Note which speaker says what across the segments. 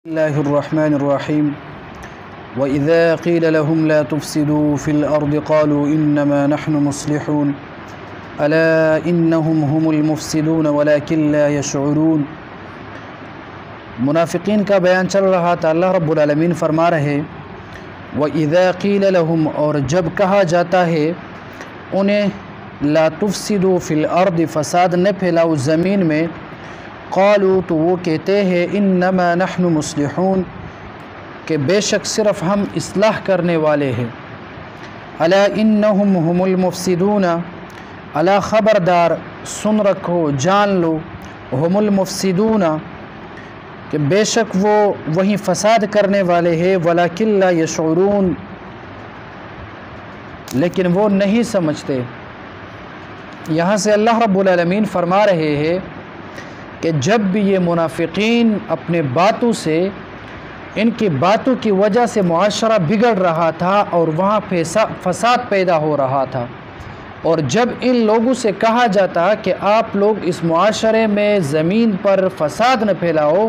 Speaker 1: الله الرحمن الرحيم وإذا قيل لهم لا تفسدوا في الأرض قالوا إنما نحن مصلحون ألا إنهم هم المفسدون ولكن لا يشعرون۔ منافقین کا بیان چل رہا تھا۔ اللہ رب العالمین فرما رہے وَإِذَا قِيلَ لَهُمْ، اور جب کہا جاتا ہے انہیں لا تفسدوا فی الارض، فساد نہ پھیلاؤ زمین میں، قالوا، تو وہ کہتے ہیں انما نحن مصلحون، کہ بے شک صرف ہم اصلاح کرنے والے ہیں۔ الا انہم هم المفسدون، الا خبردار، سن رکھو، جان لو، هم المفسدون، کہ بے شک وہ وہی فساد کرنے والے ہیں، ولکن لا یشعرون، لیکن وہ نہیں سمجھتے۔ یہاں سے اللہ رب العالمین فرما رہے ہیں کہ جب بھی یہ منافقین اپنے باتوں سے، ان کی باتوں کی وجہ سے معاشرہ بگڑ رہا تھا اور وہاں فساد پیدا ہو رہا تھا، اور جب ان لوگوں سے کہا جاتا کہ آپ لوگ اس معاشرے میں زمین پر فساد نہ پھیلاؤ،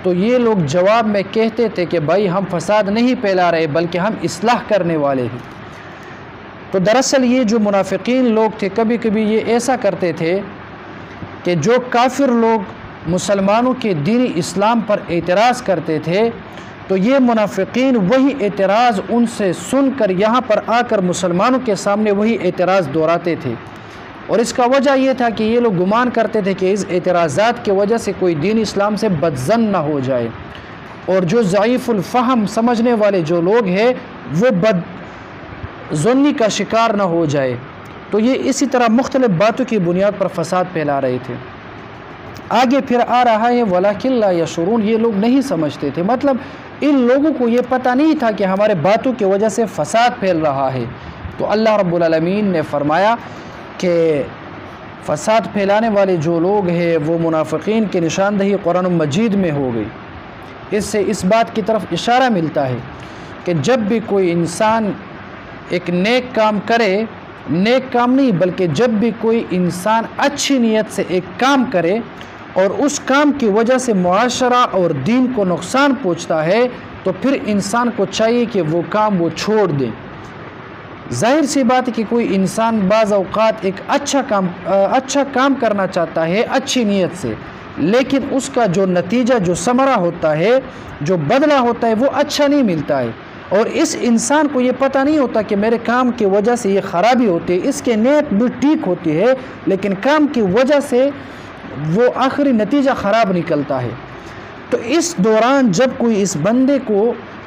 Speaker 1: تو یہ لوگ جواب میں کہتے تھے کہ بھائی ہم فساد نہیں پھیلا رہے بلکہ ہم اصلاح کرنے والے ہیں۔ تو دراصل یہ جو منافقین لوگ تھے، کبھی کبھی یہ ایسا کرتے تھے کہ جو کافر لوگ مسلمانوں کے دین اسلام پر اعتراض کرتے تھے، تو یہ منافقین وہی اعتراض ان سے سن کر یہاں پر آ کر مسلمانوں کے سامنے وہی اعتراض دہراتے تھے، اور اس کا وجہ یہ تھا کہ یہ لوگ گمان کرتے تھے کہ اس اعتراضات کی وجہ سے کوئی دین اسلام سے بدظن نہ ہو جائے، اور جو ضعیف الفہم سمجھنے والے جو لوگ ہیں وہ بدظنی کا شکار نہ ہو جائے۔ تو یہ اسی طرح مختلف باتوں کی بنیاد پر فساد پھیلا رہے تھے۔ آگے پھر آ رہا ہے وَلَكِنْ لَا يَشْعُرُونَ، یہ لوگ نہیں سمجھتے تھے، مطلب ان لوگوں کو یہ پتہ نہیں تھا کہ ہمارے باتوں کی وجہ سے فساد پھیل رہا ہے۔ تو اللہ رب العالمین نے فرمایا کہ فساد پھیلانے والے جو لوگ ہیں وہ منافقین کی نشاندہی قرآن مجید میں ہو گئی۔ اس سے اس بات کی طرف اشارہ ملتا ہے کہ جب بھی کوئی انسان ایک نیک کام کرے، نیک کام نہیں بلکہ جب بھی کوئی انسان اچھی نیت سے ایک کام کرے اور اس کام کی وجہ سے معاشرہ اور دین کو نقصان پہنچتا ہے، تو پھر انسان کو چاہیے کہ وہ کام وہ چھوڑ دے۔ ظاہر سی بات ہے کہ کوئی انسان بعض اوقات ایک اچھا کام کرنا چاہتا ہے اچھی نیت سے، لیکن اس کا جو نتیجہ، جو ثمرہ ہوتا ہے، جو بدلہ ہوتا ہے، وہ اچھا نہیں ملتا ہے، اور اس انسان کو یہ پتہ نہیں ہوتا کہ میرے کام کی وجہ سے یہ خرابی ہوتی ہے، اس کے نیت بھی ٹھیک ہوتی ہے لیکن کام کی وجہ سے وہ آخری نتیجہ خراب نکلتا ہے۔ تو اس دوران جب کوئی اس بندے کو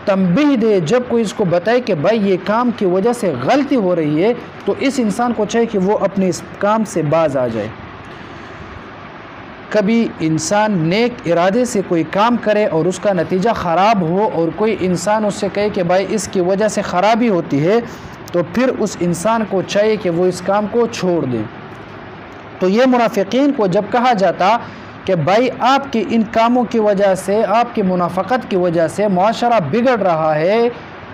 Speaker 1: تنبیہ دے، جب کوئی اس کو بتائے کہ بھائی یہ کام کی وجہ سے غلطی ہو رہی ہے، تو اس انسان کو چاہیے کہ وہ اپنے اس کام سے باز آ جائے۔ کبھی انسان نیک ارادے سے کوئی کام کرے اور اس کا نتیجہ خراب ہو، اور کوئی انسان اس سے کہے کہ بھائی اس کی وجہ سے خرابی ہوتی ہے، تو پھر اس انسان کو چاہیے کہ وہ اس کام کو چھوڑ دے۔ تو یہ منافقین کو جب کہا جاتا کہ بھائی آپ کی ان کاموں کی وجہ سے، آپ کی منافقت کی وجہ سے معاشرہ بگڑ رہا ہے،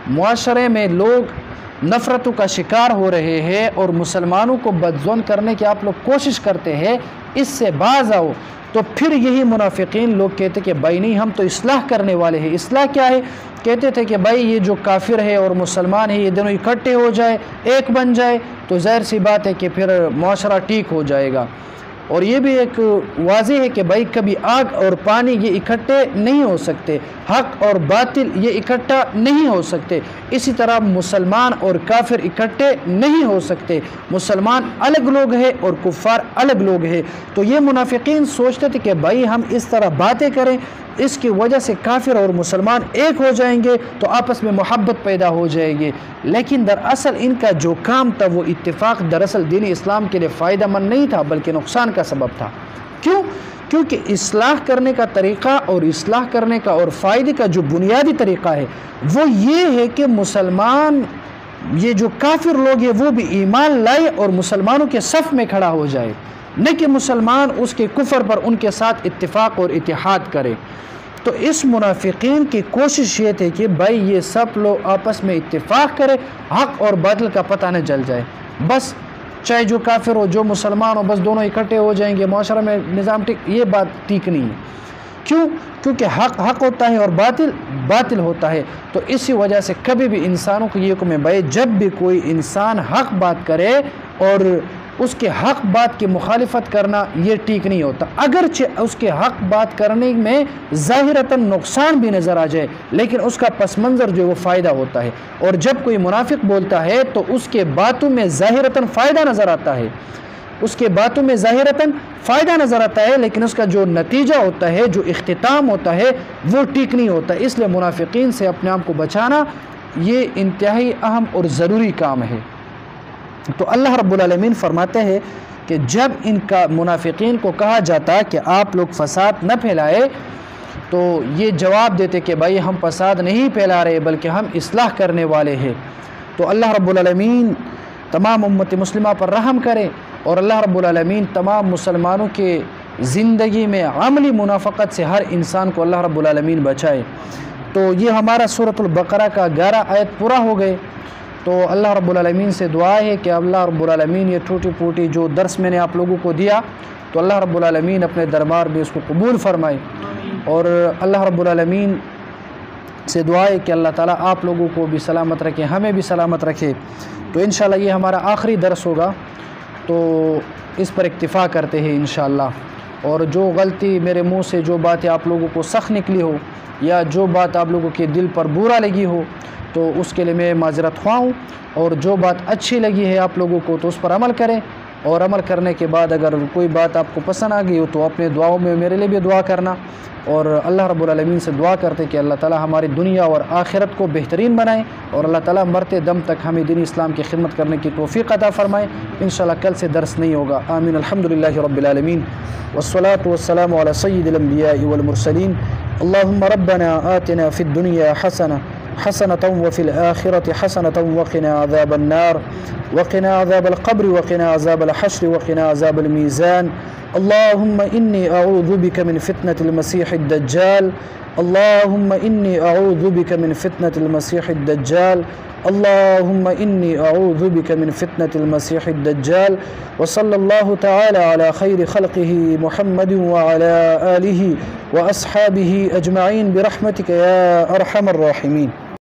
Speaker 1: معاشرے میں لوگ نفرتوں کا شکار ہو رہے ہیں اور مسلمانوں کو بدظن کرنے کی آپ لوگ کوشش کرتے ہیں، اس سے باز آؤ، تو پھر یہی منافقین لوگ کہتے کہ بھائی نہیں، ہم تو اصلاح کرنے والے ہیں۔ اصلاح کیا ہے؟ کہتے تھے کہ بھائی یہ جو کافر ہے اور مسلمان ہے، یہ دونوں اکٹھے ہو جائے، ایک بن جائے، تو ظاہر سی بات ہے کہ پھر معاشرہ ٹھیک ہو جائے گا۔ اور یہ بھی ایک واضح ہے کہ بھائی کبھی آگ اور پانی یہ اکٹھے نہیں ہو سکتے، حق اور باطل یہ اکٹھا نہیں ہو سکتے، اسی طرح مسلمان اور کافر اکٹھے نہیں ہو سکتے، مسلمان الگ لوگ ہیں اور کفار الگ لوگ ہیں۔ تو یہ منافقین سوچتے تھے کہ بھائی ہم اس طرح باتیں کریں، اس کی وجہ سے کافر اور مسلمان ایک ہو جائیں گے تو آپس میں محبت پیدا ہو جائے گی، لیکن دراصل ان کا جو کام تھا وہ اتفاق دراصل دین اسلام کے لیے فائدہ مند نہیں تھا بلکہ نقصان کا سبب تھا۔ کیوں؟ کیونکہ اصلاح کرنے کا طریقہ اور اصلاح کرنے کا اور فائدے کا جو بنیادی طریقہ ہے وہ یہ ہے کہ مسلمان، یہ جو کافر لوگ ہیں وہ بھی ایمان لائے اور مسلمانوں کے صف میں کھڑا ہو جائے، نہ کہ مسلمان اس کے کفر پر ان کے ساتھ اتفاق اور اتحاد کرے۔ تو اس منافقین کی کوشش یہ تھی کہ بھائی یہ سب لوگ آپس میں اتفاق کرے، حق اور باطل کا پتہ نہ چل جائے، بس چاہے جو کافر ہو جو مسلمان ہو، بس دونوں اکٹھے ہو جائیں گے، معاشرہ میں نظام ٹھیک، یہ بات ٹھیک نہیں ہے۔ کیوں؟ کیونکہ حق حق ہوتا ہے اور باطل باطل ہوتا ہے۔ تو اسی وجہ سے کبھی بھی انسانوں کو یہ حکم ہے بھائی جب بھی کوئی انسان حق بات کرے اور اس کے حق بات کی مخالفت کرنا یہ ٹھیک نہیں ہوتا، اگرچہ اس کے حق بات کرنے میں ظاہراً نقصان بھی نظر آ جائے لیکن اس کا پس منظر جو وہ فائدہ ہوتا ہے۔ اور جب کوئی منافق بولتا ہے تو اس کے باتوں میں ظاہراً فائدہ نظر آتا ہے، اس کے باتوں میں ظاہراً فائدہ نظر آتا ہے لیکن اس کا جو نتیجہ ہوتا ہے، جو اختتام ہوتا ہے وہ ٹھیک نہیں ہوتا۔ اس لیے منافقین سے اپنے آپ کو بچانا یہ انتہائی اہم اور ضروری کام ہے۔ تو اللہ رب العالمین فرماتے ہیں کہ جب ان کا منافقین کو کہا جاتا کہ آپ لوگ فساد نہ پھیلائے تو یہ جواب دیتے کہ بھائی ہم فساد نہیں پھیلا رہے بلکہ ہم اصلاح کرنے والے ہیں۔ تو اللہ رب العالمین تمام امت مسلمہ پر رحم کرے اور اللہ رب العالمین تمام مسلمانوں کے زندگی میں عملی منافقت سے ہر انسان کو اللہ رب العالمین بچائے۔ تو یہ ہمارا سورۃ البقرہ کا 11 آیت پورا ہو گئے۔ تو اللہ رب العالمین سے دعا ہے کہ اللہ رب العالمین یہ ٹوٹی پھوٹی جو درس میں نے آپ لوگوں کو دیا تو اللہ رب العالمین اپنے دربار میں اس کو قبول فرمائے، اور اللہ رب العالمین سے دعا ہے کہ اللہ تعالیٰ آپ لوگوں کو بھی سلامت رکھے، ہمیں بھی سلامت رکھے۔ تو انشاءاللہ یہ ہمارا آخری درس ہوگا تو اس پر اکتفا کرتے ہیں انشاءاللہ، اور جو غلطی میرے منہ سے جو باتیں آپ لوگوں کو سخت نکلی ہو یا جو بات آپ لوگوں کے دل پر برا لگی ہو تو اس کے لیے میں معذرت خواہ ہوں، اور جو بات اچھی لگی ہے آپ لوگوں کو تو اس پر عمل کریں، اور عمل کرنے کے بعد اگر کوئی بات آپ کو پسند آ گئی ہو تو اپنے دعاؤں میں میرے لیے بھی دعا کرنا، اور اللہ رب العالمین سے دعا کرتے کہ اللہ تعالیٰ ہماری دنیا اور آخرت کو بہترین بنائے، اور اللہ تعالیٰ مرتے دم تک ہمیں دین اسلام کی خدمت کرنے کی توفیق عطا فرمائے۔ انشاءاللہ کل سے درس نہیں ہوگا۔ آمین۔ الحمدللہ رب العالمین والصلاة والسلام على سید الانبیاء والمرسلین۔ اللہم ربنا آتنا فی الدنیا حسنة وفي الآخرة حسنة وقنا عذاب النار وقنا عذاب القبر وقنا عذاب الحشر وقنا عذاب الميزان۔ اللهم إني أعوذ بك من فتنة المسيح الدجال، اللهم إني أعوذ بك من فتنة المسيح الدجال، اللهم إني أعوذ بك من فتنة المسيح الدجال۔ وصلى الله تعالى على خير خلقه محمد وعلى آله وأصحابه أجمعين برحمتك يا أرحم الراحمين۔